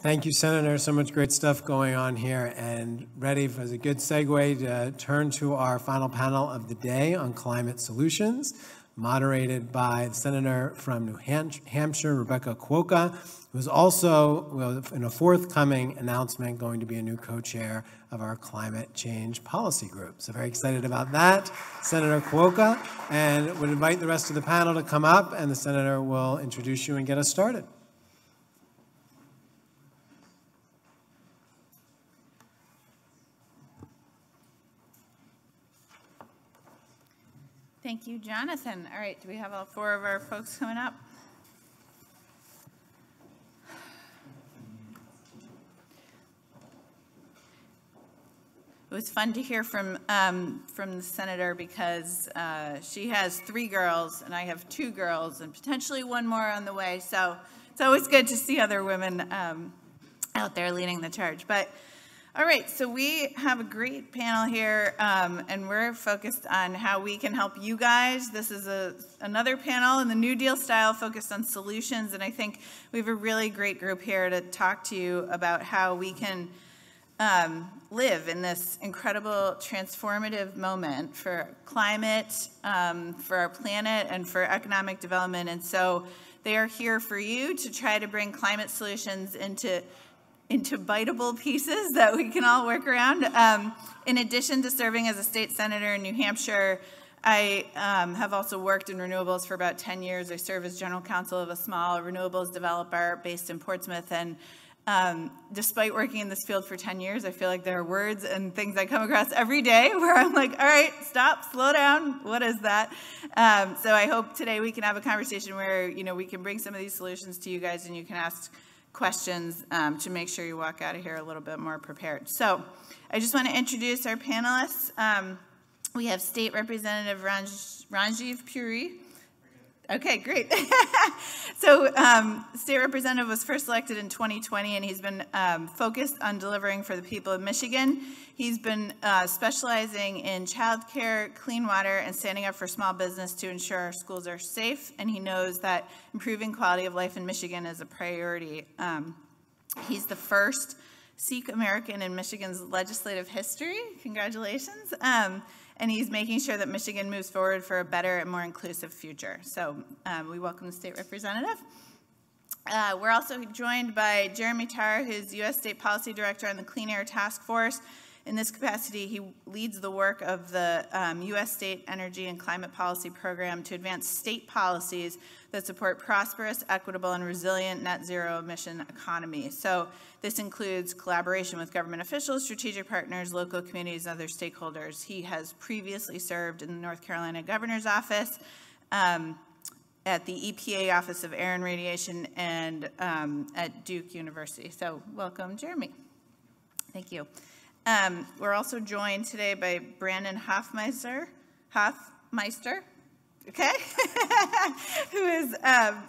Thank you, Senator. So much great stuff going on here, and ready as a good segue to turn to our final panel of the day on climate solutions, moderated by the Senator from New Hampshire, Rebecca Kwoka, who is also, in a forthcoming announcement, going to be a new co-chair of our climate change policy group. So very excited about that, Senator Kwoka, and would invite the rest of the panel to come up, and the Senator will introduce you and get us started. Thank you, Jonathan. All right, do we have all four of our folks coming up? It was fun to hear from the senator because she has 3 girls and I have 2 girls and potentially one more on the way. So it's always good to see other women out there leading the charge. But all right, so we have a great panel here, and we're focused on how we can help you guys. This is another panel in the New Deal style focused on solutions, and I think we have a really great group here to talk to you about how we can live in this incredible transformative moment for climate, for our planet, and for economic development. And so they are here for you to try to bring climate solutions into biteable pieces that we can all work around. In addition to serving as a state senator in New Hampshire, I have also worked in renewables for about 10 years. I serve as general counsel of a small renewables developer based in Portsmouth. And despite working in this field for 10 years, I feel like there are words and things I come across every day where I'm like, all right, stop, slow down. What is that? So I hope today we can have a conversation where, we can bring some of these solutions to you guys and you can ask questions to make sure you walk out of here a little bit more prepared. So I just want to introduce our panelists. We have State Representative Ranjeev Puri. Okay, great. So State Representative was first elected in 2020, and he's been focused on delivering for the people of Michigan. He's been specializing in childcare, clean water, and standing up for small business to ensure our schools are safe, and he knows that improving quality of life in Michigan is a priority. He's the first Sikh American in Michigan's legislative history. Congratulations. And he's making sure that Michigan moves forward for a better and more inclusive future. So we welcome the state representative. We're also joined by Jeremy Tarr, who's U.S. State Policy Director on the Clean Air Task Force. In this capacity, he leads the work of the U.S. State Energy and Climate Policy Program to advance state policies that support prosperous, equitable, and resilient net zero emission economy. So this includes collaboration with government officials, strategic partners, local communities, and other stakeholders. He has previously served in the North Carolina Governor's Office, at the EPA Office of Air and Radiation, and at Duke University. So welcome, Jeremy. Thank you. We're also joined today by Brandon Hofmeister, okay, who is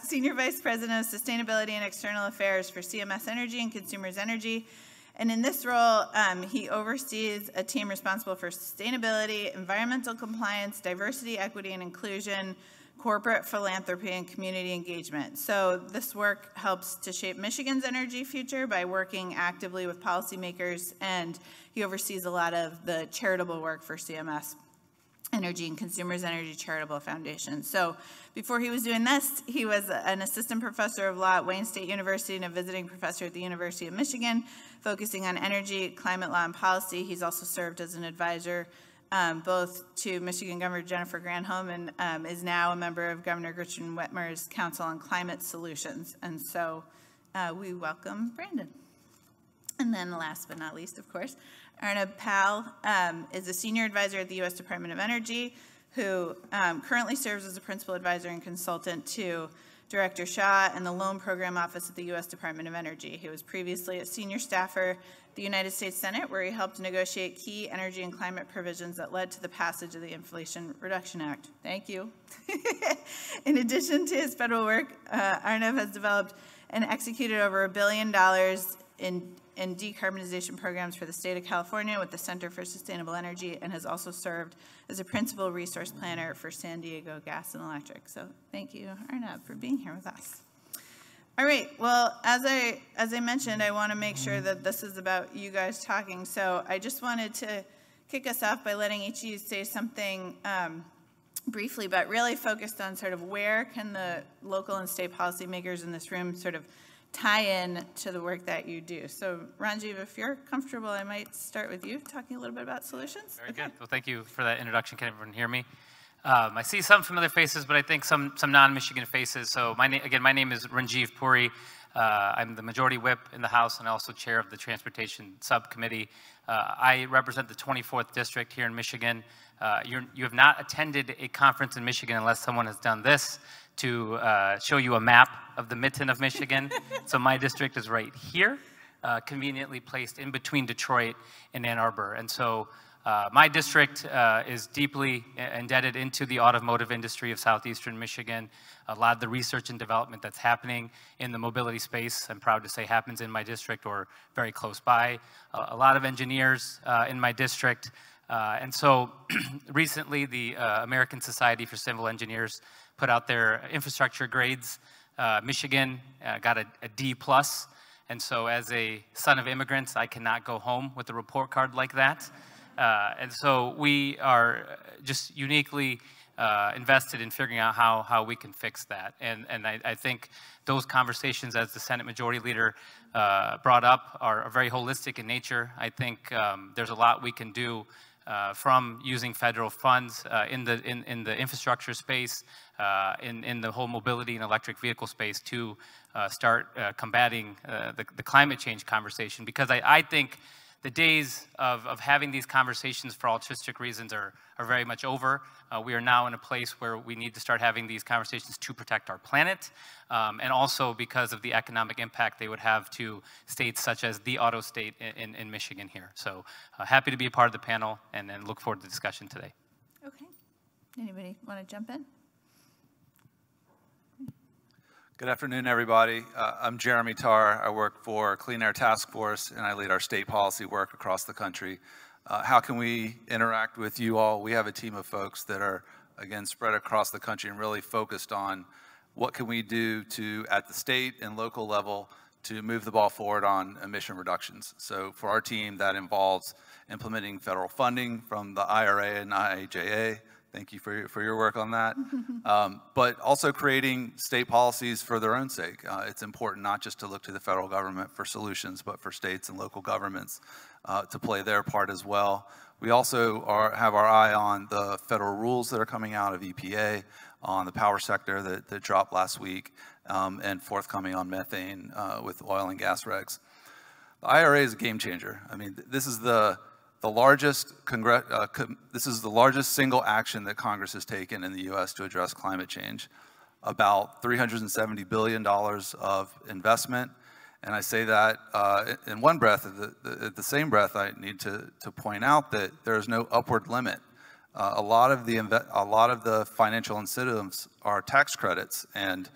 Senior Vice President of Sustainability and External Affairs for CMS Energy and Consumers Energy. And in this role, he oversees a team responsible for sustainability, environmental compliance, diversity, equity, and inclusion, corporate philanthropy, and community engagement. So this work helps to shape Michigan's energy future by working actively with policymakers, and he oversees a lot of the charitable work for CMS Energy and Consumers Energy Charitable Foundation. So before he was doing this, he was an assistant professor of law at Wayne State University and a visiting professor at the University of Michigan, focusing on energy, climate law, and policy. He's also served as an advisor both to Michigan Governor Jennifer Granholm and is now a member of Governor Gretchen Whitmer's Council on Climate Solutions. And so we welcome Brandon. And then last but not least, of course, Arnab is a senior advisor at the U.S. Department of Energy, who currently serves as a principal advisor and consultant to Director Shah and the Loan Program Office at the U.S. Department of Energy. He was previously a senior staffer at the United States Senate, where he helped negotiate key energy and climate provisions that led to the passage of the Inflation Reduction Act. Thank you. In addition to his federal work, Arnab has developed and executed over $1 billion in decarbonization programs for the state of California with the Center for Sustainable Energy, and has also served as a principal resource planner for San Diego Gas and Electric. So thank you, Arnab, for being here with us. All right. Well, as I mentioned, I want to make sure that this is about you guys talking. So I just wanted to kick us off by letting each of you say something briefly, but really focused on sort of where can the local and state policymakers in this room sort of tie in to the work that you do. So Ranjeev, if you're comfortable, I might start with you talking a little bit about solutions. Very good. Well, thank you for that introduction. Can everyone hear me? I see some familiar faces, but I think some non-Michigan faces. So my name is Ranjeev Puri. I'm the majority whip in the House and also chair of the Transportation Subcommittee. I represent the 24th District here in Michigan. You have not attended a conference in Michigan unless someone has done this to show you a map of the mitten of Michigan. So my district is right here, conveniently placed in between Detroit and Ann Arbor. And so my district is deeply indebted into the automotive industry of southeastern Michigan. A lot of the research and development that's happening in the mobility space, I'm proud to say, happens in my district or very close by. A lot of engineers in my district. And so recently, the American Society for Civil Engineers put out their infrastructure grades. Michigan got a D+. And so as a son of immigrants, I cannot go home with a report card like that. And so we are just uniquely invested in figuring out how we can fix that. And I think those conversations, as the Senate Majority Leader brought up, are very holistic in nature. I think there's a lot we can do from using federal funds in the infrastructure space, in the whole mobility and electric vehicle space to start combating the climate change conversation. Because I think the days of having these conversations for altruistic reasons are very much over. We are now in a place where we need to start having these conversations to protect our planet, and also because of the economic impact they would have to states such as the auto state in Michigan here. So happy to be a part of the panel and look forward to the discussion today. Okay. Anybody want to jump in? Good afternoon, everybody. I'm Jeremy Tarr. I work for Clean Air Task Force, and I lead our state policy work across the country. How can we interact with you all? We have a team of folks that are, again, spread across the country and really focused on what can we do at the state and local level to move the ball forward on emission reductions. So for our team, that involves implementing federal funding from the IRA and IIJA. Thank you for your work on that. But also creating state policies for their own sake. It's important not just to look to the federal government for solutions, but for states and local governments to play their part as well. We also have our eye on the federal rules that are coming out of EPA on the power sector that dropped last week, and forthcoming on methane with oil and gas regs. The IRA is a game changer. I mean, this is the largest single action that Congress has taken in the U.S. to address climate change. About $370 billion of investment, and I say that in one breath. At the same breath, I need to point out that there is no upward limit. A lot of the financial incentives are tax credits, and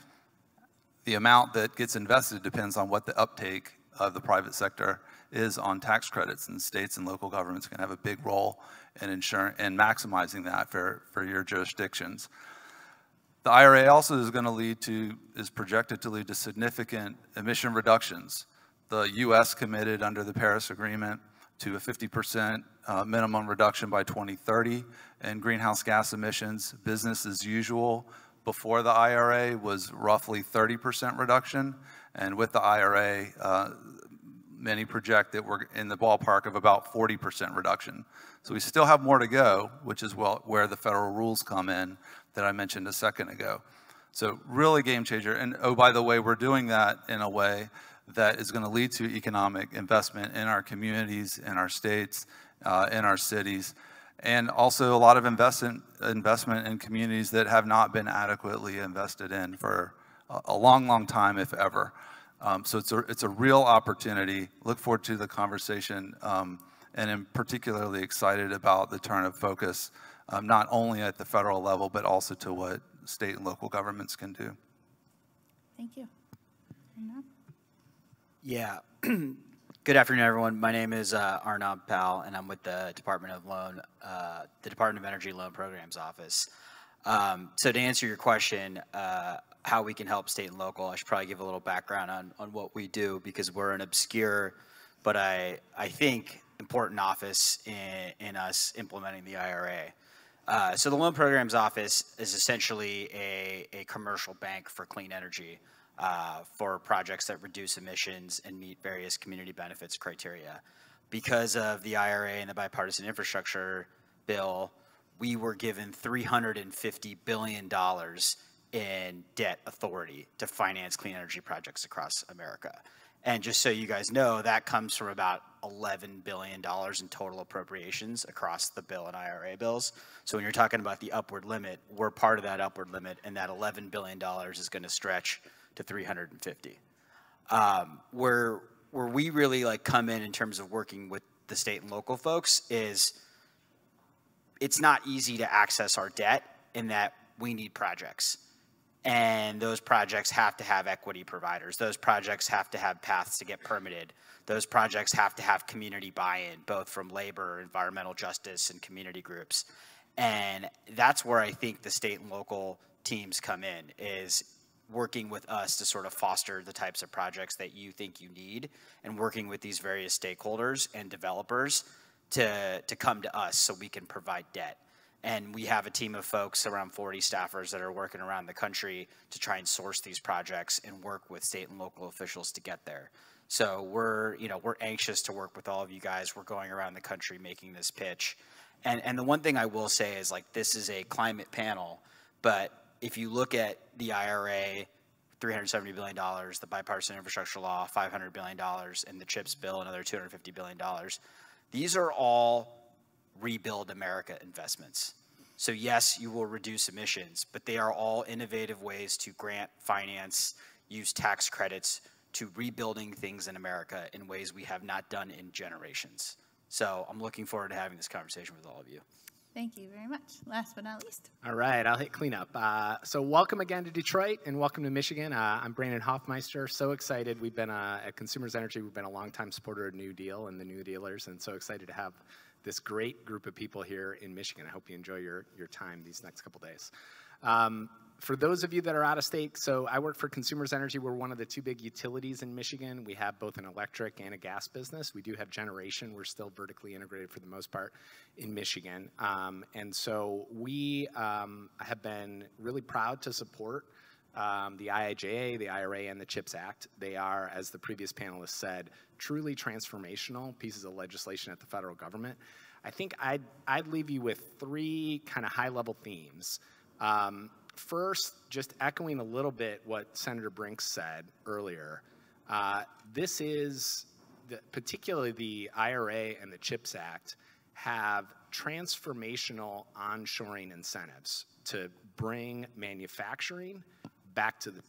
the amount that gets invested depends on what the uptake of the private sector is on tax credits, and states and local governments can have a big role in ensuring and maximizing that for your jurisdictions. The IRA also is projected to lead to significant emission reductions. The U.S. committed under the Paris Agreement to a 50% minimum reduction by 2030 in greenhouse gas emissions. Business as usual before the IRA was roughly 30% reduction, and with the IRA, many project that we're in the ballpark of about 40% reduction. So we still have more to go, which is where the federal rules come in that I mentioned a second ago. So really game changer. And oh, by the way, we're doing that in a way that is going to lead to economic investment in our communities, in our states, in our cities, and also a lot of investment in communities that have not been adequately invested in for a long, long time, if ever. So it's a real opportunity. Look forward to the conversation, and am particularly excited about the turn of focus, not only at the federal level, but also to what state and local governments can do. Thank you. Arnab? Yeah. Good afternoon, everyone. My name is Arnab Pal, and I'm with the Department of Energy Loan Programs Office. So to answer your question, how we can help state and local, I should probably give a little background on what we do, because we're an obscure, but I think important office in us implementing the IRA. So the Loan Programs Office is essentially a commercial bank for clean energy for projects that reduce emissions and meet various community benefits criteria. Because of the IRA and the bipartisan infrastructure bill, we were given $350 billion in debt authority to finance clean energy projects across America. And just so you guys know, that comes from about $11 billion in total appropriations across the bill and IRA bills. So when you're talking about the upward limit, we're part of that upward limit, and that $11 billion is going to stretch to 350. Where we really like come in terms of working with the state and local folks is it's not easy to access our debt in that we need projects. And those projects have to have equity providers. Those projects have to have paths to get permitted. Those projects have to have community buy-in, both from labor, environmental justice, and community groups. And that's where I think the state and local teams come in, is working with us to sort of foster the types of projects that you think you need, and working with these various stakeholders and developers to come to us so we can provide debt. And we have a team of folks, around 40 staffers, that are working around the country to try and source these projects and work with state and local officials to get there. So we're anxious to work with all of you guys. We're going around the country making this pitch. And the one thing I will say is, like, this is a climate panel, but if you look at the IRA, $370 billion, the bipartisan infrastructure law, $500 billion, and the CHIPS bill, another $250 billion, these are all Rebuild America investments. So yes, you will reduce emissions, but they are all innovative ways to grant, finance, use tax credits to rebuilding things in America in ways we have not done in generations. So I'm looking forward to having this conversation with all of you. Thank you very much. Last but not least. All right, I'll hit cleanup. So welcome again to Detroit, and welcome to Michigan. I'm Brandon Hofmeister. So excited. We've been at Consumers Energy. We've been a longtime supporter of New Deal and the NewDEALers, and so excited to have this great group of people here in Michigan. I hope you enjoy your time these next couple days. For those of you that are out of state, so I work for Consumers Energy. We're one of the two big utilities in Michigan. We have both an electric and a gas business. We do have generation. We're still vertically integrated for the most part in Michigan. And so we have been really proud to support the IIJA, the IRA, and the CHIPS Act. They are, as the previous panelist said, truly transformational pieces of legislation at the federal government. I think I'd leave you with three kind of high-level themes. First, just echoing a little bit what Senator Brinks said earlier, this is, particularly the IRA and the CHIPS Act, have transformational onshoring incentives to bring manufacturing back to the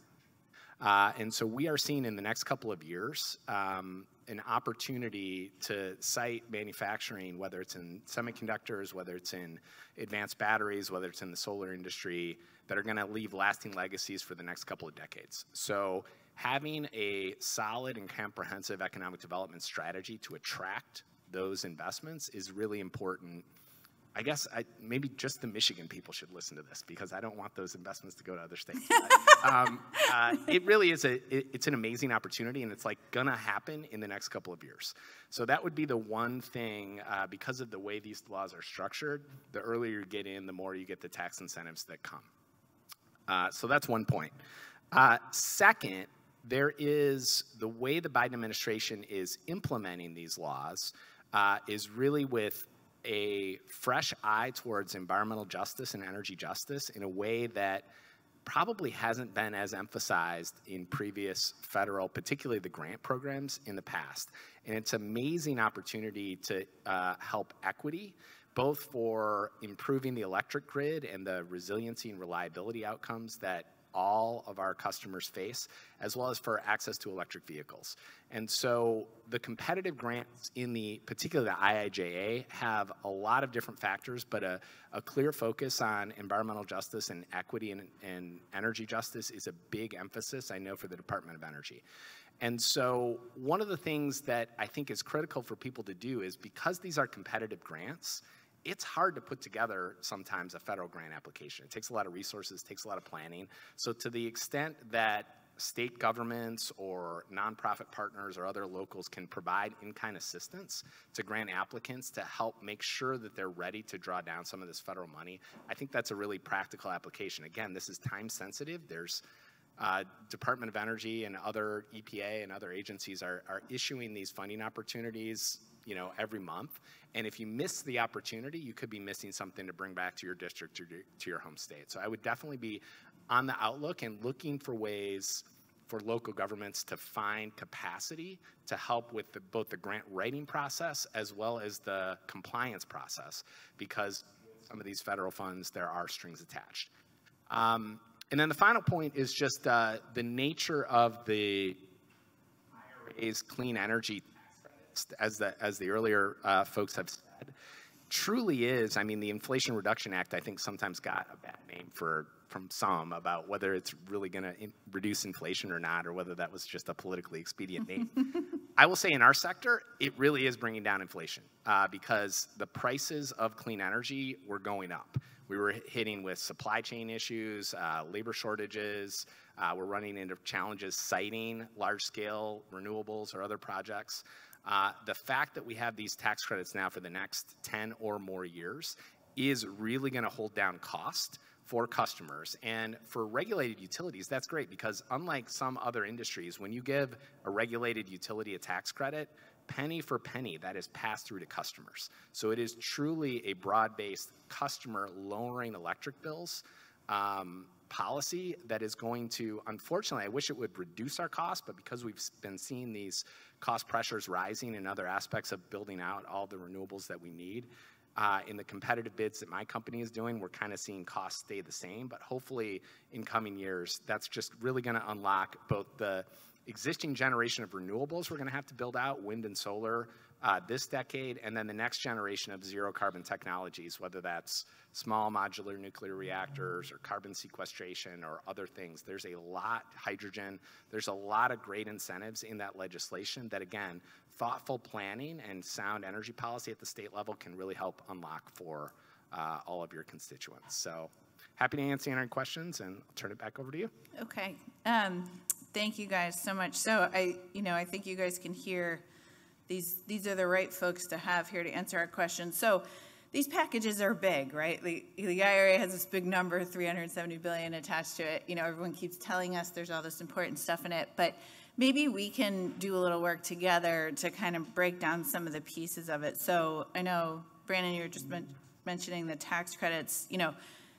and so we are seeing in the next couple of years an opportunity to site manufacturing, whether it's in semiconductors, whether it's in advanced batteries, whether it's in the solar industry, that are going to leave lasting legacies for the next couple of decades. So having a solid and comprehensive economic development strategy to attract those investments is really important. I guess maybe just the Michigan people should listen to this, because I don't want those investments to go to other states. It really is it's an amazing opportunity, and it's like gonna happen in the next couple of years. So that would be the one thing, because of the way these laws are structured, the earlier you get in, the more you get the tax incentives that come. So that's one point. Second, there is the way the Biden administration is implementing these laws is really with a fresh eye towards environmental justice and energy justice in a way that probably hasn't been as emphasized in previous federal, particularly the grant programs in the past. And it's an amazing opportunity to help equity, both for improving the electric grid and the resiliency and reliability outcomes that all of our customers face, as well as for access to electric vehicles. And so the competitive grants in particularly the IIJA, have a lot of different factors, but a clear focus on environmental justice and equity and energy justice is a big emphasis, I know, for the Department of Energy. And so one of the things that I think is critical for people to do is, because these are competitive grants, it's hard to put together sometimes a federal grant application. It takes a lot of resources, takes a lot of planning. So to the extent that state governments or nonprofit partners or other locals can provide in-kind assistance to grant applicants to help make sure that they're ready to draw down some of this federal money, I think that's a really practical application. Again, this is time sensitive. There's Department of Energy and other EPA and other agencies are issuing these funding opportunities, you know, every month. And if you miss the opportunity, you could be missing something to bring back to your district or to your home state. So I would definitely be on the outlook and looking for ways for local governments to find capacity to help with both the grant writing process as well as the compliance process, because some of these federal funds, there are strings attached. And then the final point is just the nature of the IRA's clean energy tax credits, as the earlier folks have said, truly is, I mean, the Inflation Reduction Act, I think, sometimes got a bad name from some about whether it's really going to reduce inflation or not, or whether that was just a politically expedient name. I will say in our sector, it really is bringing down inflation because the prices of clean energy were going up. We were hitting with supply chain issues, labor shortages. We're running into challenges siting large-scale renewables or other projects. The fact that we have these tax credits now for the next 10 or more years is really going to hold down cost for customers. And for regulated utilities, that's great, because unlike some other industries, when you give a regulated utility a tax credit, penny for penny, that is passed through to customers. So it is truly a broad-based customer lowering electric bills policy that is going to, unfortunately, I wish it would reduce our costs, but because we've been seeing these cost pressures rising in other aspects of building out all the renewables that we need, in the competitive bids that my company is doing, we're kind of seeing costs stay the same, but hopefully in coming years, that's just really going to unlock both the existing generation of renewables we're going to have to build out, wind and solar, this decade, and then the next generation of zero carbon technologies, whether that's small modular nuclear reactors or carbon sequestration or other things. There's a lot, hydrogen, there's a lot of great incentives in that legislation that, again, thoughtful planning and sound energy policy at the state level can really help unlock for all of your constituents. So happy to answer any questions, and I'll turn it back over to you. Okay. Thank you guys so much. So I think you guys can hear these are the right folks to have here to answer our questions. So these packages are big, right? The IRA has this big number, $370 billion attached to it. You know, everyone keeps telling us there's all this important stuff in it, but maybe we can do a little work together to kind of break down some of the pieces of it. So I know, Brandon, you were just mentioning the tax credits. You know,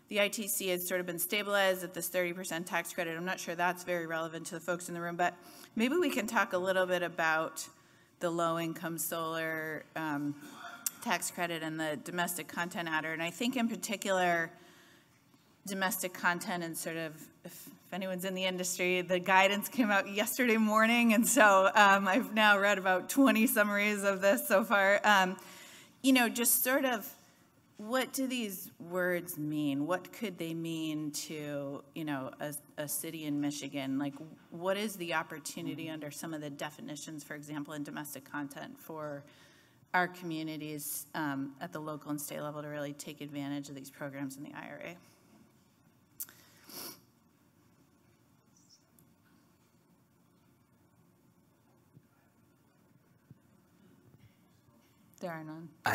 the ITC has sort of been stabilized at this 30% tax credit. I'm not sure that's very relevant to the folks in the room, but maybe we can talk a little bit about the low-income solar tax credit and the domestic content adder. And I think in particular, domestic content and sort of, if anyone's in the industry, the guidance came out yesterday morning. And so I've now read about 20 summaries of this so far. You know, just sort of, what do these words mean? What could they mean to, you know, a city in Michigan? Like, what is the opportunity under some of the definitions, for example, in domestic content for our communities at the local and state level to really take advantage of these programs in the IRA? There are none. I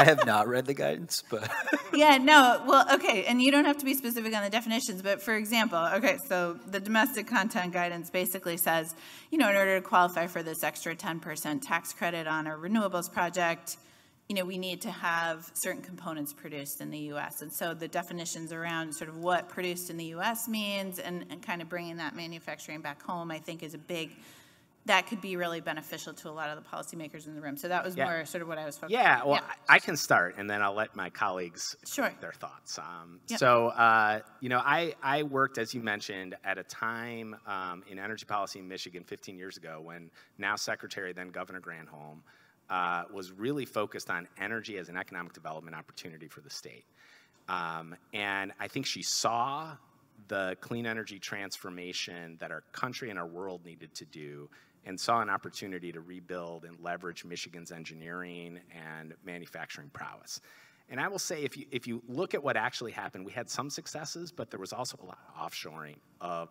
have not read the guidance, but yeah, no. Well, okay, and you don't have to be specific on the definitions, but for example, okay, so the domestic content guidance basically says, you know, in order to qualify for this extra 10% tax credit on a renewables project, you know, we need to have certain components produced in the U.S. And so the definitions around sort of what produced in the U.S. means and kind of bringing that manufacturing back home, I think, is a big. That could be really beneficial to a lot of the policymakers in the room. So that was more sort of what I was focused on. Yeah, well, I can start, and then I'll let my colleagues share their thoughts. So, you know, I worked, as you mentioned, at a time in energy policy in Michigan 15 years ago when now Secretary, then Governor Granholm, was really focused on energy as an economic development opportunity for the state. And I think she saw the clean energy transformation that our country and our world needed to do, and saw an opportunity to rebuild and leverage Michigan's engineering and manufacturing prowess. And I will say, if you look at what actually happened, we had some successes, but there was also a lot of offshoring of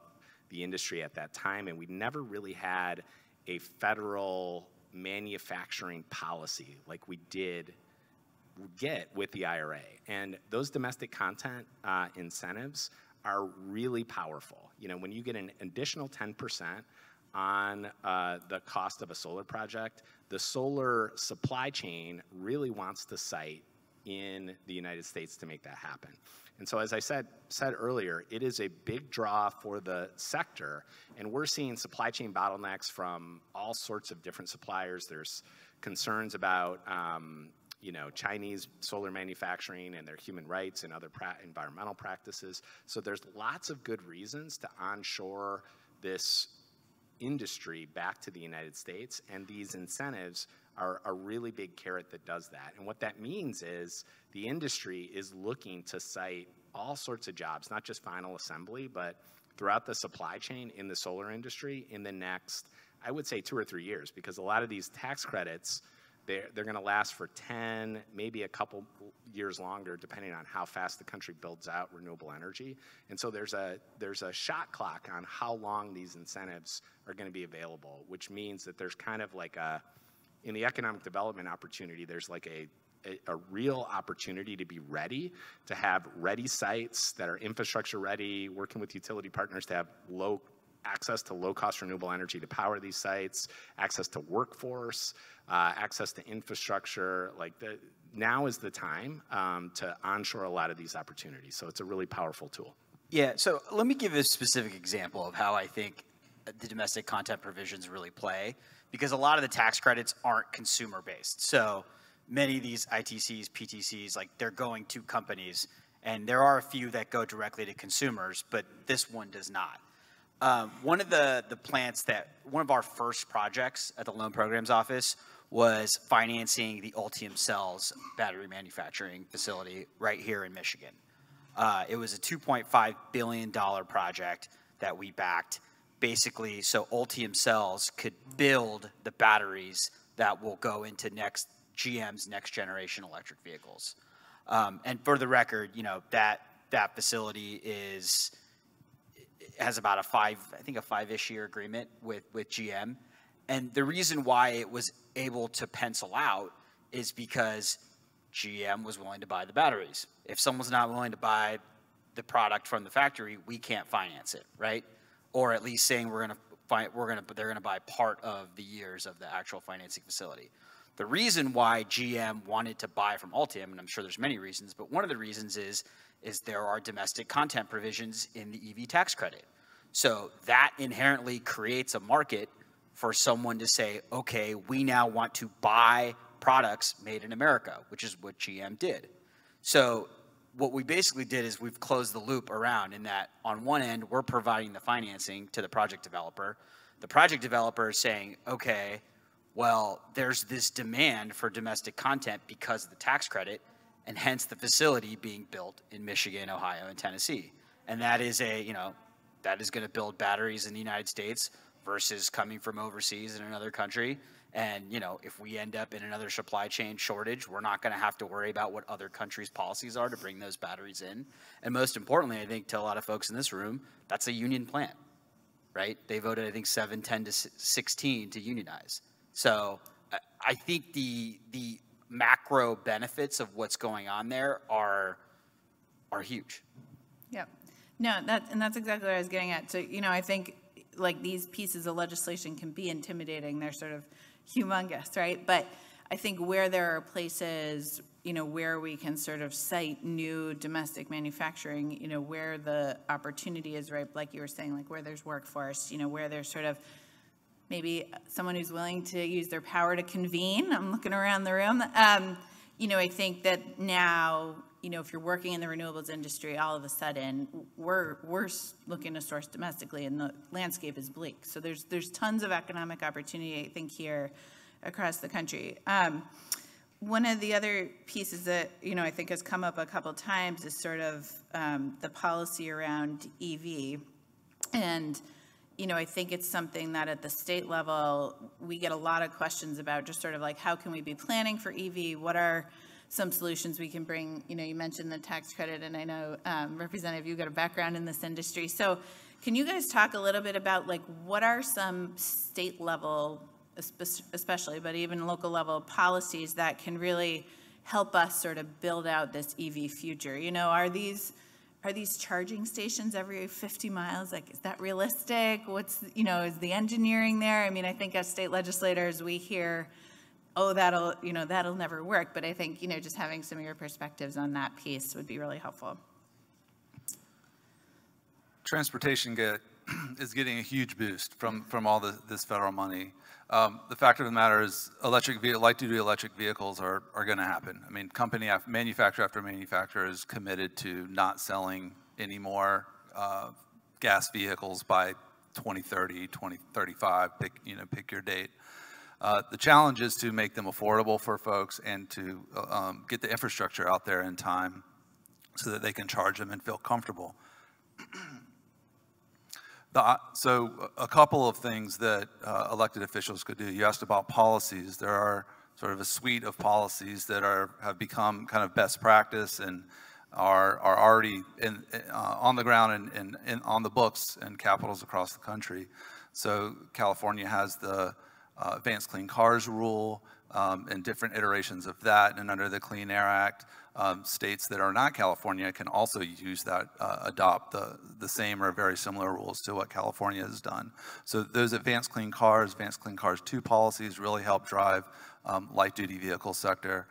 the industry at that time, and we never really had a federal manufacturing policy like we did get with the IRA. And those domestic content incentives are really powerful. You know, when you get an additional 10% on the cost of a solar project, the solar supply chain really wants to site in the United States to make that happen. And so, as I said earlier, it is a big draw for the sector, and we're seeing supply chain bottlenecks from all sorts of different suppliers. There's concerns about you know, Chinese solar manufacturing and their human rights and other environmental practices. So there's lots of good reasons to onshore this industry back to the United States, and these incentives are a really big carrot that does that. And what that means is the industry is looking to site all sorts of jobs, not just final assembly, but throughout the supply chain in the solar industry in the next, I would say, 2 or 3 years, because a lot of these tax credits, they're going to last for 10, maybe a couple years longer, depending on how fast the country builds out renewable energy. And so there's a shot clock on how long these incentives are going to be available, which means that there's kind of like in the economic development opportunity, there's like a real opportunity to be ready, to have ready sites that are infrastructure ready, working with utility partners to have access to low-cost renewable energy to power these sites, access to workforce, access to infrastructure. Now is the time to onshore a lot of these opportunities. So it's a really powerful tool. Yeah, so let me give a specific example of how I think the domestic content provisions really play, because a lot of the tax credits aren't consumer-based. So many of these ITCs, PTCs, like they're going to companies, and there are a few that go directly to consumers, but this one does not. One of one of our first projects at the Loan Programs Office was financing the Ultium Cells battery manufacturing facility right here in Michigan. It was a $2.5 billion project that we backed, basically so Ultium Cells could build the batteries that will go into GM's next generation electric vehicles. And for the record, you know, that facility has about a 5-ish year agreement with GM. And the reason why it was able to pencil out is because GM was willing to buy the batteries. If someone's not willing to buy the product from the factory, we can't finance it, right? Or at least saying they're going to buy part of the years of the actual financing facility. The reason why GM wanted to buy from Ultium, and I'm sure there's many reasons, but one of the reasons is there are domestic content provisions in the EV tax credit. So that inherently creates a market for someone to say, okay, we now want to buy products made in America, which is what GM did. So what we basically did is we've closed the loop around in that on one end, we're providing the financing to the project developer. The project developer is saying, okay, well, there's this demand for domestic content because of the tax credit, and hence the facility being built in Michigan, Ohio, and Tennessee. And that is that is going to build batteries in the United States versus coming from overseas in another country. And, you know, if we end up in another supply chain shortage, we're not going to have to worry about what other countries' policies are to bring those batteries in. And most importantly, I think to a lot of folks in this room, that's a union plant, right? They voted, I think, 7-10 to 16 to unionize. So I think the macro benefits of what's going on there are huge. Yeah. No, that's exactly what I was getting at. So, you know, I think like these pieces of legislation can be intimidating. They're sort of humongous, right? But I think where there are places, you know, where we can sort of cite new domestic manufacturing, you know, where the opportunity is right, like you were saying, like where there's workforce, you know, where there's sort of maybe someone who's willing to use their power to convene. I'm looking around the room. You know, I think that now, you know, if you're working in the renewables industry, all of a sudden we're looking to source domestically, and the landscape is bleak. So there's tons of economic opportunity, I think, here across the country. One of the other pieces that, you know, I think has come up a couple times is sort of the policy around EV. And, you know, I think it's something that at the state level, we get a lot of questions about, just sort of like, how can we be planning for EV? What are some solutions we can bring. You know, you mentioned the tax credit, and I know, Representative, you've got a background in this industry. So can you guys talk a little bit about, like, what are some state level, especially, but even local level policies that can really help us sort of build out this EV future? You know, are these charging stations every 50 miles? Like, is that realistic? What's, you know, is the engineering there? I mean, I think as state legislators, we hear, oh, that'll never work. But I think, you know, just having some of your perspectives on that piece would be really helpful. Transportation is getting a huge boost from all this federal money. The fact of the matter is, light-duty electric vehicles are going to happen. I mean, manufacturer after manufacturer is committed to not selling any more gas vehicles by 2030, 2035. Pick your date. The challenge is to make them affordable for folks and to get the infrastructure out there in time so that they can charge them and feel comfortable. So a couple of things that elected officials could do. You asked about policies. There are sort of a suite of policies that have become kind of best practice and are already on the ground and on the books in capitals across the country. So California has the Advanced Clean Cars rule and different iterations of that, and under the Clean Air Act, states that are not California can also use that, adopt the same or very similar rules to what California has done. So those Advanced Clean Cars 2 policies really help drive light-duty vehicle sector.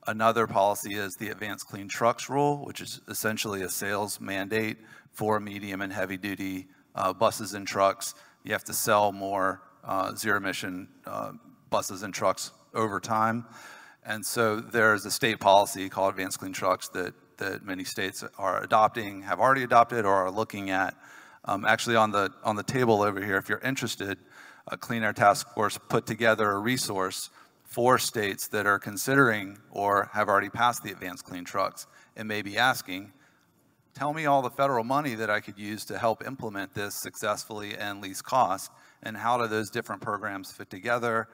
Another policy is the Advanced Clean Trucks rule, which is essentially a sales mandate for medium and heavy-duty buses and trucks. You have to sell more zero-emission buses and trucks over time. And so there's a state policy called Advanced Clean Trucks that many states are adopting, have already adopted, or are looking at. Actually, on the table over here, if you're interested, a Clean Air Task Force put together a resource for states that are considering or have already passed the Advanced Clean Trucks and may be asking, tell me all the federal money that I could use to help implement this successfully and least cost, and how do those different programs fit together.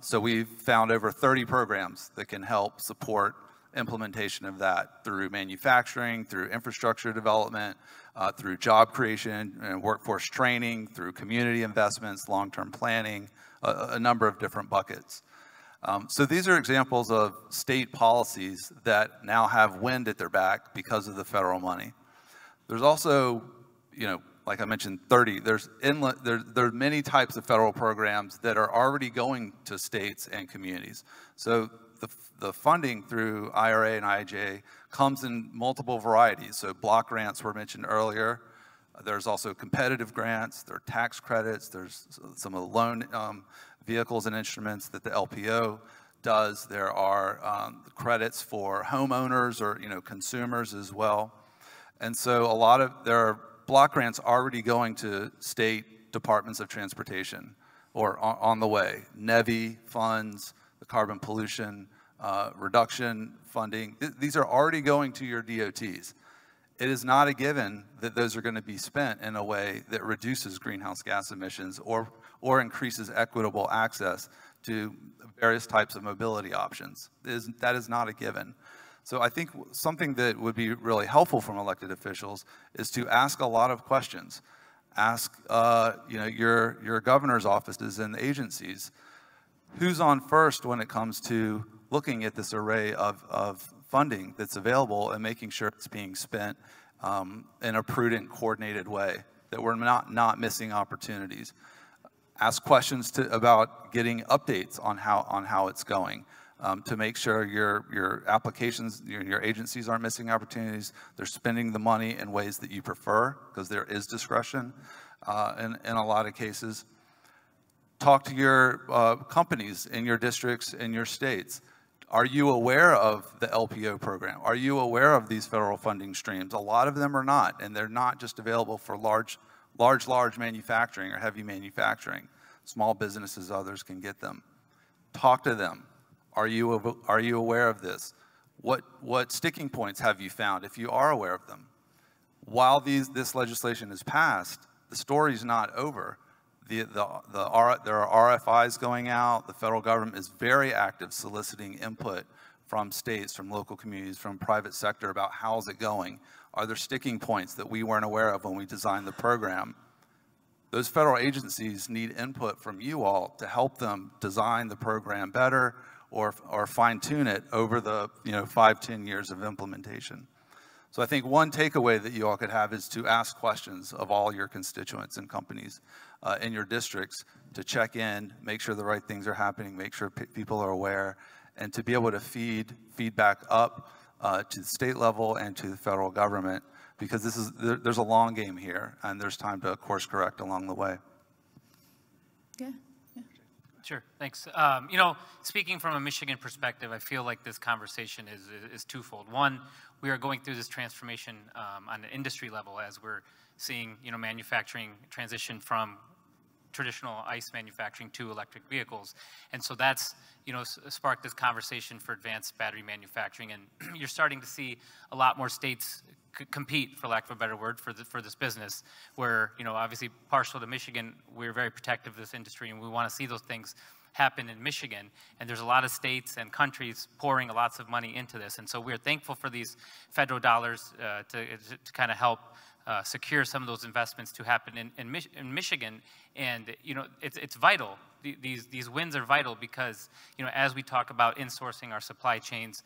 So we've found over 30 programs that can help support implementation of that through manufacturing, through infrastructure development, through job creation and workforce training, through community investments, long-term planning, a number of different buckets. So these are examples of state policies that now have wind at their back because of the federal money. There's also, you know, like I mentioned, 30. There's many types of federal programs that are already going to states and communities. So the funding through IRA and IIJA comes in multiple varieties. So block grants were mentioned earlier. There's also competitive grants. There are tax credits. There's some of the loan vehicles and instruments that the LPO does. There are credits for homeowners or consumers as well. And so there are block grants already going to state departments of transportation or on the way. NEVI funds, the carbon pollution reduction funding. These are already going to your DOTs. It is not a given that those are going to be spent in a way that reduces greenhouse gas emissions or increases equitable access to various types of mobility options. That is not a given. So I think something that would be really helpful from elected officials is to ask a lot of questions. Ask your governor's offices and agencies, who's on first when it comes to looking at this array of funding that's available and making sure it's being spent in a prudent, coordinated way, that we're not missing opportunities. Ask questions about getting updates on how it's going. To make sure your applications, your agencies aren't missing opportunities. They're spending the money in ways that you prefer, because there is discretion in a lot of cases. Talk to your companies in your districts and your states. Are you aware of the LPO program? Are you aware of these federal funding streams? A lot of them are not, and they're not just available for large manufacturing or heavy manufacturing. Small businesses, others can get them. Talk to them. Are you aware of this? What sticking points have you found if you are aware of them? While this legislation is passed, the story's not over. There are RFIs going out. The federal government is very active soliciting input from states, from local communities, from private sector about how's it going? Are there sticking points that we weren't aware of when we designed the program? Those federal agencies need input from you all to help them design the program better or fine tune it over the 5-10 years of implementation. So I think one takeaway that you all could have is to ask questions of all your constituents and companies in your districts to check in, make sure the right things are happening, make sure people are aware, and to be able to feed feedback up to the state level and to the federal government, because there's a long game here, and there's time to course correct along the way. Yeah. Sure, thanks. Speaking from a Michigan perspective, I feel like this conversation is twofold. One, we are going through this transformation on the industry level as we're seeing, manufacturing transition from traditional ICE manufacturing to electric vehicles. And so that's, sparked this conversation for advanced battery manufacturing. And you're starting to see a lot more states compete, for lack of a better word, for this business, where, obviously partial to Michigan, we're very protective of this industry, and we want to see those things happen in Michigan. And there's a lot of states and countries pouring lots of money into this. And so we're thankful for these federal dollars to kind of help secure some of those investments to happen in Michigan. And, it's vital. These wins are vital because, as we talk about insourcing our supply chains,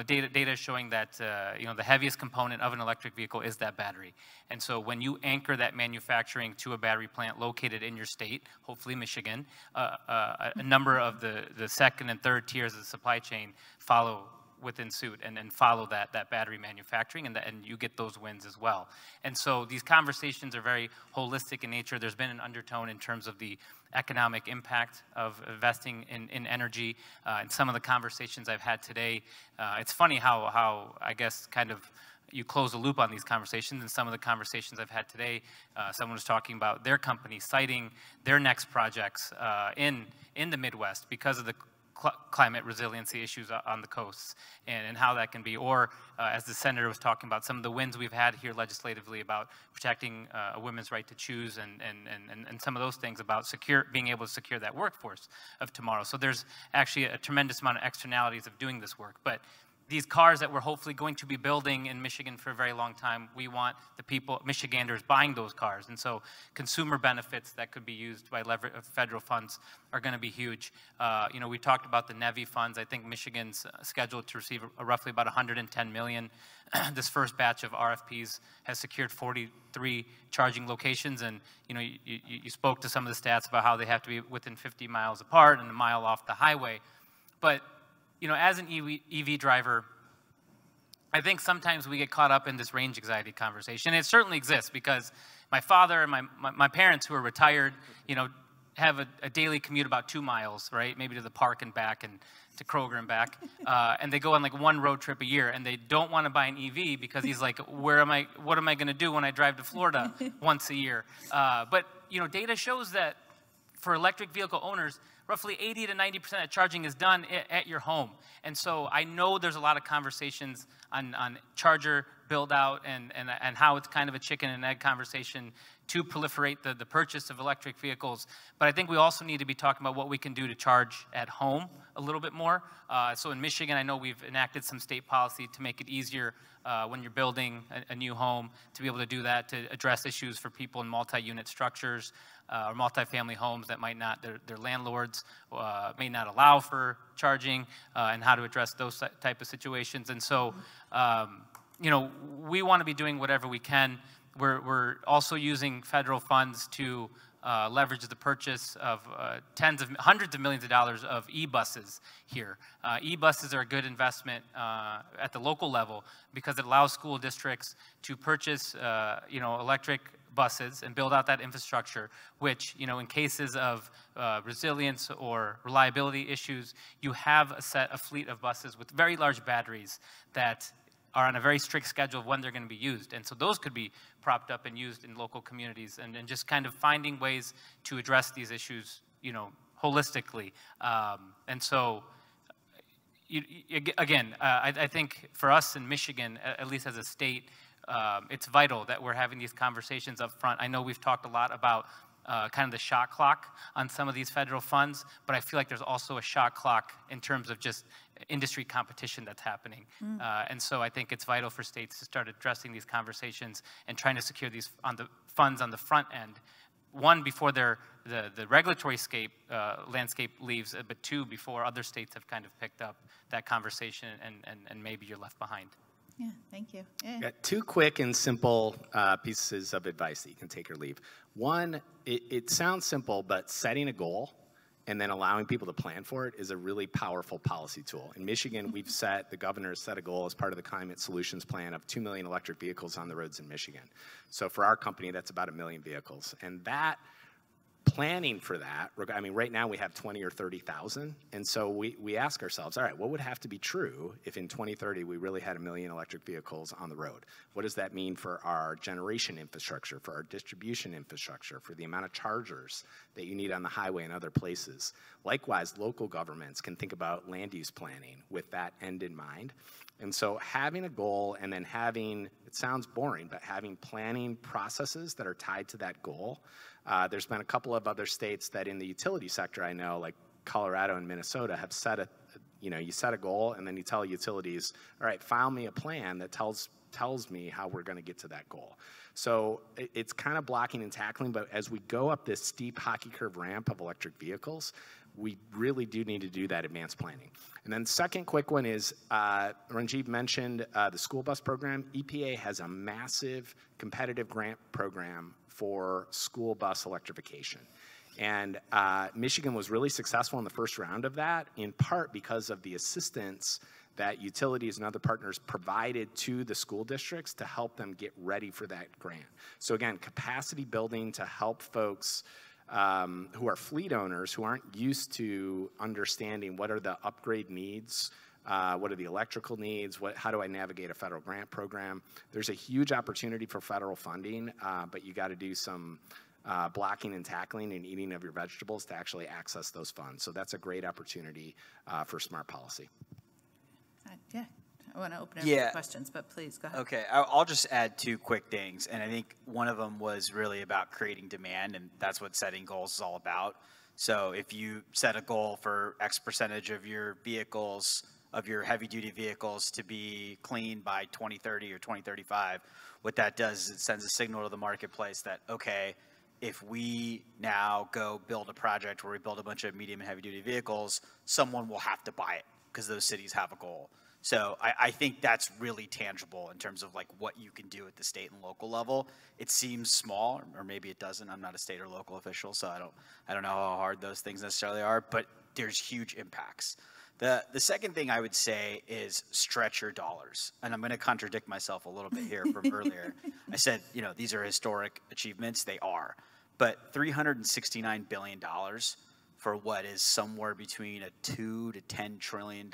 data is showing that, the heaviest component of an electric vehicle is that battery. And so when you anchor that manufacturing to a battery plant located in your state, hopefully Michigan, a number of the second and third tiers of the supply chain follow within suit and follow that battery manufacturing, and you get those wins as well. And so these conversations are very holistic in nature. There's been an undertone in terms of the economic impact of investing in energy. In some of the conversations I've had today, it's funny how I guess kind of you close the loop on these conversations. In some of the conversations I've had today, someone was talking about their company citing their next projects in the Midwest because of the climate resiliency issues on the coasts and how that can be. Or as the senator was talking about, some of the wins we've had here legislatively about protecting a women's right to choose and some of those things about being able to secure that workforce of tomorrow. So there's actually a tremendous amount of externalities of doing this work. But these cars that we're hopefully going to be building in Michigan for a very long time, we want the people, Michiganders, buying those cars. And so consumer benefits that could be used by federal funds are going to be huge. We talked about the NEVI funds. I think Michigan's scheduled to receive roughly about $110 million. This first batch of RFPs has secured 43 charging locations. And you spoke to some of the stats about how they have to be within 50 miles apart and a mile off the highway. But as an EV driver, I think sometimes we get caught up in this range anxiety conversation. It certainly exists because my father and my parents who are retired, have a daily commute about 2 miles, right? Maybe to the park and back and to Kroger and back. And they go on like one road trip a year and they don't want to buy an EV because he's like, what am I going to do when I drive to Florida once a year? But data shows that for electric vehicle owners, roughly 80 to 90% of charging is done at your home. And so I know there's a lot of conversations on charger build out and how it's kind of a chicken and egg conversation to proliferate the purchase of electric vehicles. But I think we also need to be talking about what we can do to charge at home a little bit more. So in Michigan, I know we've enacted some state policy to make it easier when you're building a new home to be able to do that, to address issues for people in multi-unit structures or multi-family homes that might not, their landlords may not allow for charging, and how to address those type of situations. And so, we want to be doing whatever we can. We're also using federal funds to leverage the purchase of hundreds of millions of dollars of e-buses here. E-buses are a good investment at the local level because it allows school districts to purchase, electric buses and build out that infrastructure, which, in cases of resilience or reliability issues, you have a fleet of buses with very large batteries that are on a very strict schedule of when they're going to be used. And so those could be propped up and used in local communities and just kind of finding ways to address these issues, holistically. And so, again, I think for us in Michigan, at least as a state, it's vital that we're having these conversations up front. I know we've talked a lot about kind of the shot clock on some of these federal funds, but I feel like there's also a shot clock in terms of just industry competition that's happening. And so I think it's vital for states to start addressing these conversations and trying to secure these funds on the front end. One, before the regulatory landscape leaves, but two, before other states have kind of picked up that conversation and maybe you're left behind. Yeah, thank you. Yeah. Got two quick and simple pieces of advice that you can take or leave. One, it sounds simple, but setting a goal and then allowing people to plan for it is a really powerful policy tool. In Michigan, the governor has set a goal as part of the Climate Solutions Plan of 2 million electric vehicles on the roads in Michigan. So for our company, that's about 1 million vehicles. And that planning for that, I mean, right now we have 20 or 30,000. And so we ask ourselves, all right, what would have to be true if in 2030 we really had 1 million electric vehicles on the road? What does that mean for our generation infrastructure, for our distribution infrastructure, for the amount of chargers that you need on the highway and other places? Likewise, local governments can think about land use planning with that end in mind. And so having a goal and then having, it sounds boring, but having planning processes that are tied to that goal. There's been a couple of other states that in the utility sector I know, like Colorado and Minnesota, have set you set a goal and then you tell utilities, all right, file me a plan that tells me how we're going to get to that goal. So it's kind of blocking and tackling, but as we go up this steep hockey curve ramp of electric vehicles, we really do need to do that advanced planning. And then second quick one is, Ranjeev mentioned the school bus program. EPA has a massive competitive grant program for school bus electrification. And Michigan was really successful in the first round of that, in part because of the assistance that utilities and other partners provided to the school districts to help them get ready for that grant. So again, capacity building to help folks who are fleet owners who aren't used to understanding what are the upgrade needs, what are the electrical needs, how do I navigate a federal grant program. There's a huge opportunity for federal funding, but you got to do some blocking and tackling and eating of your vegetables to actually access those funds. So that's a great opportunity for smart policy. Yeah, I want to open it up for questions, but please go ahead. Okay, I'll just add two quick things, and I think one of them was really about creating demand, and that's what setting goals is all about. So if you set a goal for X percentage of your vehicles, of your heavy-duty vehicles to be clean by 2030 or 2035, what that does is it sends a signal to the marketplace that, okay, if we now go build a project where we build a bunch of medium and heavy-duty vehicles, someone will have to buy it because those cities have a goal. So I think that's really tangible in terms of like what you can do at the state and local level. It seems small, or maybe it doesn't. I'm not a state or local official, so I don't know how hard those things necessarily are, but there's huge impacts. The second thing I would say is stretch your dollars. And I'm going to contradict myself a little bit here from earlier. I said, these are historic achievements. They are. But $369 billion for what is somewhere between a $2 to $10 trillion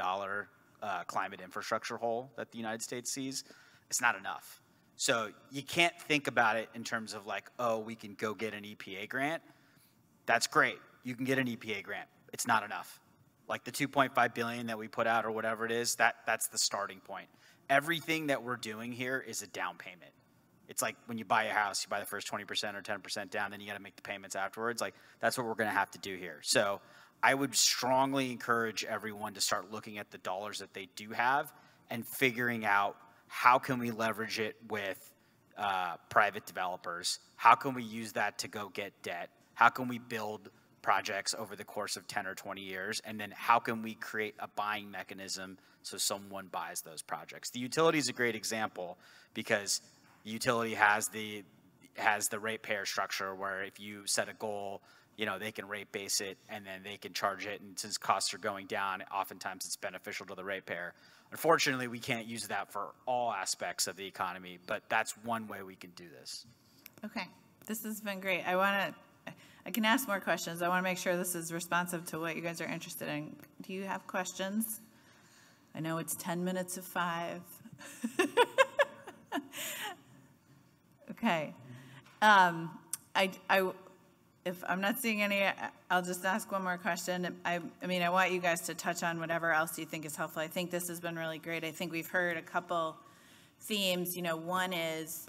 climate infrastructure hole that the United States sees, it's not enough. So you can't think about it in terms of like, oh, we can go get an EPA grant. That's great. You can get an EPA grant. It's not enough. Like the $2.5 billion that we put out or whatever it is, that's the starting point. Everything that we're doing here is a down payment. It's like when you buy a house, you buy the first 20% or 10% down, then you got to make the payments afterwards. Like that's what we're going to have to do here. So I would strongly encourage everyone to start looking at the dollars that they do have and figuring out how can we leverage it with private developers? How can we use that to go get debt? How can we build projects over the course of 10 or 20 years? And then how can we create a buying mechanism so someone buys those projects? The utility is a great example because the utility has the ratepayer structure where if you set a goal, they can rate base it and then they can charge it. And since costs are going down, oftentimes it's beneficial to the ratepayer. Unfortunately, we can't use that for all aspects of the economy, but that's one way we can do this. Okay, this has been great. I can ask more questions. I want to make sure this is responsive to what you guys are interested in. Do you have questions? I know it's 10 minutes of 5. Okay. If I'm not seeing any, I'll just ask one more question. I want you guys to touch on whatever else you think is helpful. I think this has been really great. I think we've heard a couple themes. One is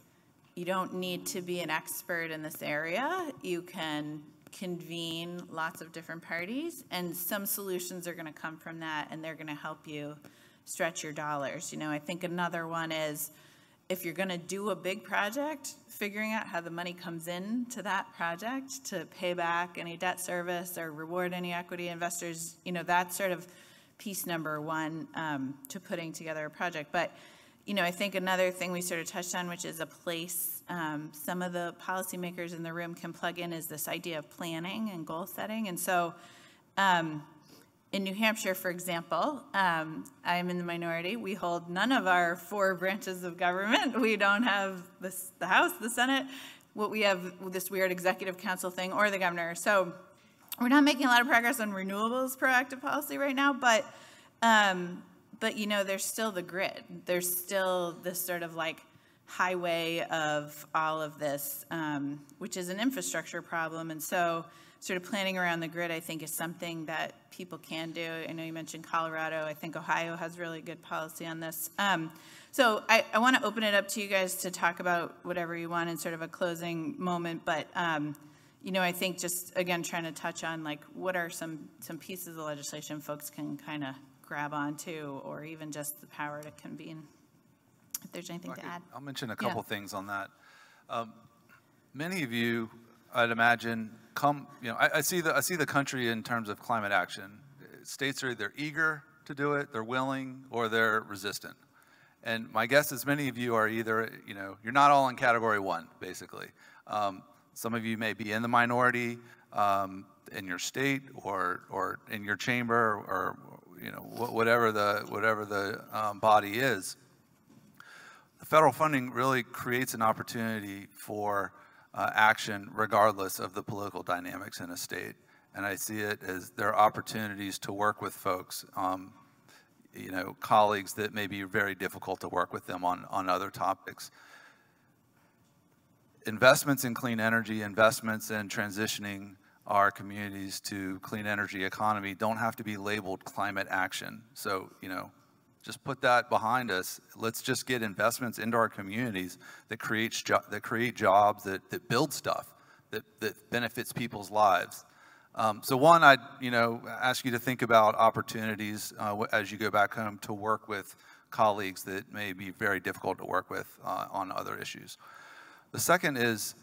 you don't need to be an expert in this area. You can convene lots of different parties, and some solutions are going to come from that, and they're going to help you stretch your dollars. You know, I think another one is, if you're going to do a big project, figuring out how the money comes in to that project to pay back any debt service or reward any equity investors, you know, that's sort of piece number one to putting together a project. But, you know, I think another thing we sort of touched on, which is a place some of the policymakers in the room can plug in, is this idea of planning and goal setting. And so in New Hampshire, for example, I'm in the minority. We hold none of our 4 branches of government. We don't have the House, the Senate. What we have, this weird executive council thing, or the governor. So we're not making a lot of progress on renewables proactive policy right now, but you know, there's still the grid. There's still this sort of like highway of all of this, which is an infrastructure problem. And so sort of planning around the grid, I think, is something that people can do. I know you mentioned Colorado. I think Ohio has really good policy on this. So I want to open it up to you guys to talk about whatever you want in sort of a closing moment. But, you know, I think just, again, trying to touch on, like, what are some pieces of legislation folks can kind of grab onto, or even just the power to convene, if there's anything to add. I'll mention a couple things on that. Many of you, I'd imagine, you know, I see the country in terms of climate action. States are either eager to do it, they're willing, or they're resistant. And my guess is many of you are either, you know, you're not all in category 1, basically. Some of you may be in the minority in your state or in your chamber, or you know, whatever the body is. The federal funding really creates an opportunity for action regardless of the political dynamics in a state. And I see it as there are opportunities to work with folks, you know, colleagues that may be very difficult to work with them on other topics. Investments in clean energy, investments in transitioning our communities to clean energy economy don't have to be labeled climate action. So, you know, just put that behind us. Let's just get investments into our communities that create jobs, that build stuff, that benefits people's lives. So one, I'd, you know, ask you to think about opportunities as you go back home to work with colleagues that may be very difficult to work with on other issues. The second is,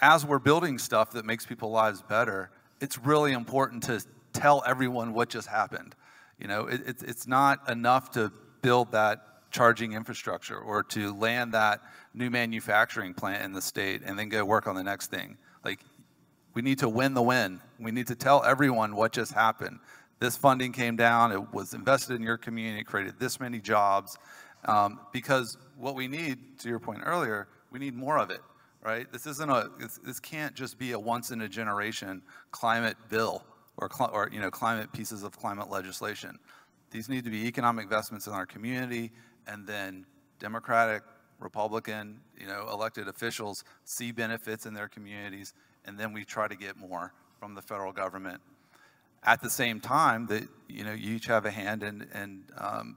as we're building stuff that makes people's lives better, it's really important to tell everyone what just happened. You know, it's not enough to build that charging infrastructure or to land that new manufacturing plant in the state and then go work on the next thing. Like, we need to win the win. We need to tell everyone what just happened. This funding came down, it was invested in your community, it created this many jobs, because what we need, to your point earlier, we need more of it, right? This can't just be a once in a generation climate bill or you know, climate pieces of climate legislation. These need to be economic investments in our community, and then Democratic, Republican, you know, elected officials see benefits in their communities, and then we try to get more from the federal government. At the same time, that, you know, you each have a hand in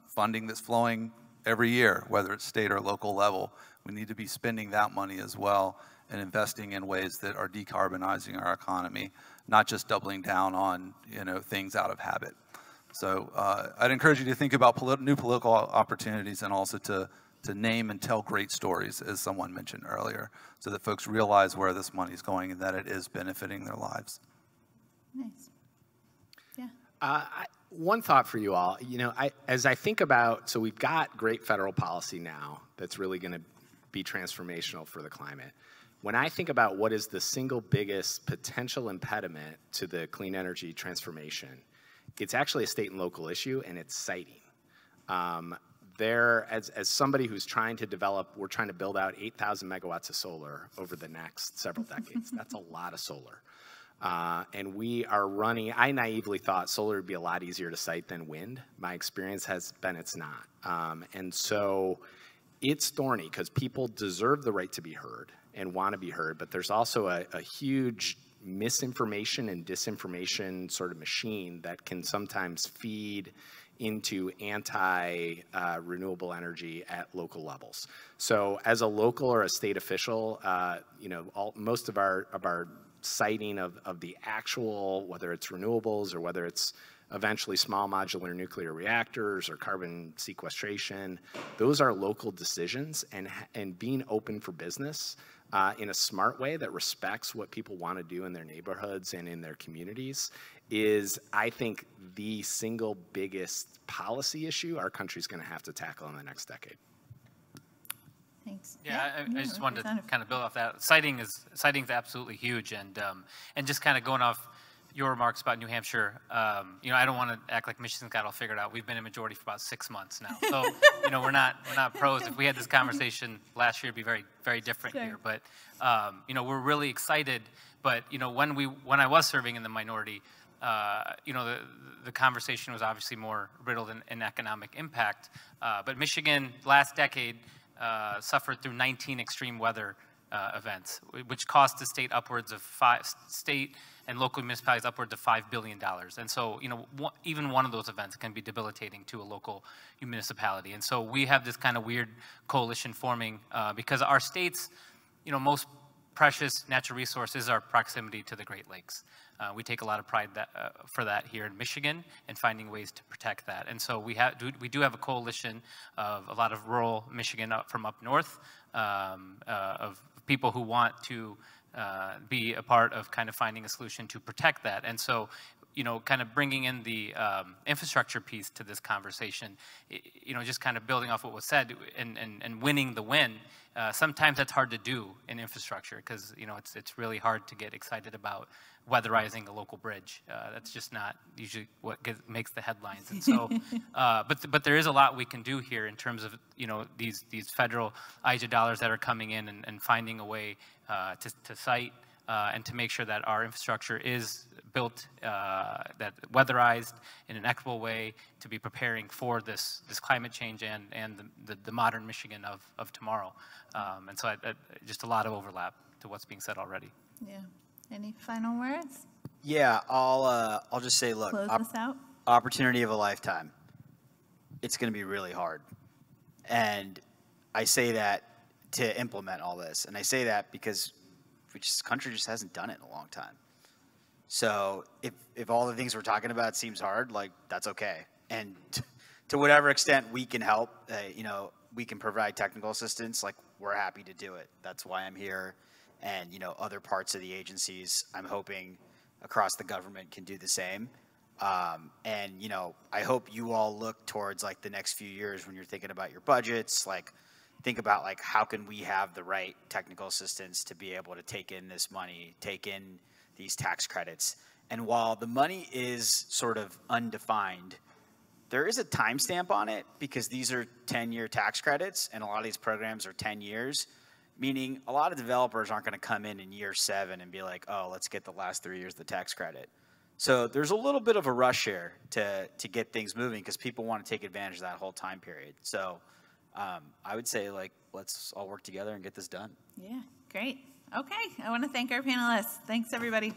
funding that's flowing every year, whether it's state or local level. We need to be spending that money as well and investing in ways that are decarbonizing our economy, not just doubling down on, you know, things out of habit. So I'd encourage you to think about new political opportunities, and also to name and tell great stories, as someone mentioned earlier, so that folks realize where this money is going and that it is benefiting their lives. Nice. Yeah. One thought for you all, you know, as I think about, so we've got great federal policy now that's really going to be transformational for the climate. When I think about what is the single biggest potential impediment to the clean energy transformation, it's actually a state and local issue, and it's siting. As somebody who's trying to develop, we're trying to build out 8,000 megawatts of solar over the next several decades. That's a lot of solar. And we are running, I naively thought solar would be a lot easier to site than wind. My experience has been it's not. And so it's thorny, because people deserve the right to be heard and want to be heard, but there's also a huge misinformation and disinformation sort of machine that can sometimes feed into anti-renewable energy at local levels. So as a local or a state official, most of our siting of the actual, whether it's renewables or whether it's eventually small modular nuclear reactors or carbon sequestration, those are local decisions, and being open for business in a smart way that respects what people want to do in their neighborhoods and in their communities is, I think, the single biggest policy issue our country's going to have to tackle in the next decade. Thanks. Yeah, I just wanted to kind of build off that. Citing's absolutely huge, and just kind of going off your remarks about New Hampshire, I don't want to act like Michigan's got it all figured out. We've been in majority for about 6 months now, so we're not pros. If we had this conversation last year, it'd be very, very different here. But we're really excited. But when I was serving in the minority, the conversation was obviously more riddled in economic impact. But Michigan last decade suffered through 19 extreme weather events, which cost the state upwards of state and local municipalities upwards of $5 billion. And so, even one of those events can be debilitating to a local municipality. And so we have this kind of weird coalition forming because our state's, most precious natural resource is our proximity to the Great Lakes. We take a lot of pride for that here in Michigan and finding ways to protect that. And so we do have a coalition of a lot of rural Michigan from up north, of people who want to be a part of kind of finding a solution to protect that. And so, kind of bringing in the infrastructure piece to this conversation, just kind of building off what was said and winning the win. Sometimes that's hard to do in infrastructure because, it's really hard to get excited about weatherizing a local bridge. That's just not usually what makes the headlines. And so, but there is a lot we can do here in terms of, these federal IJA dollars that are coming in and finding a way to cite and to make sure that our infrastructure is built, that weatherized in an equitable way to be preparing for this climate change and the modern Michigan of tomorrow. And so just a lot of overlap to what's being said already. Yeah. Any final words? Yeah, I'll just say, look, Close this out. Opportunity of a lifetime. It's going to be really hard. And I say that to implement all this. And I say that because this country just hasn't done it in a long time. So if all the things we're talking about seems hard, that's okay. And to whatever extent we can help, we can provide technical assistance, we're happy to do it. That's why I'm here. And, other parts of the agencies, I'm hoping across the government can do the same. And, I hope you all look towards the next few years when you're thinking about your budgets, think about how can we have the right technical assistance to be able to take in this money, take in these tax credits. And while the money is sort of undefined, there is a timestamp on it because these are 10-year tax credits and a lot of these programs are 10 years, meaning a lot of developers aren't going to come in year 7 and be like, oh, let's get the last 3 years of the tax credit. So there's a little bit of a rush here to get things moving because people want to take advantage of that whole time period. So I would say, let's all work together and get this done. Yeah, great. Okay, I want to thank our panelists. Thanks, everybody.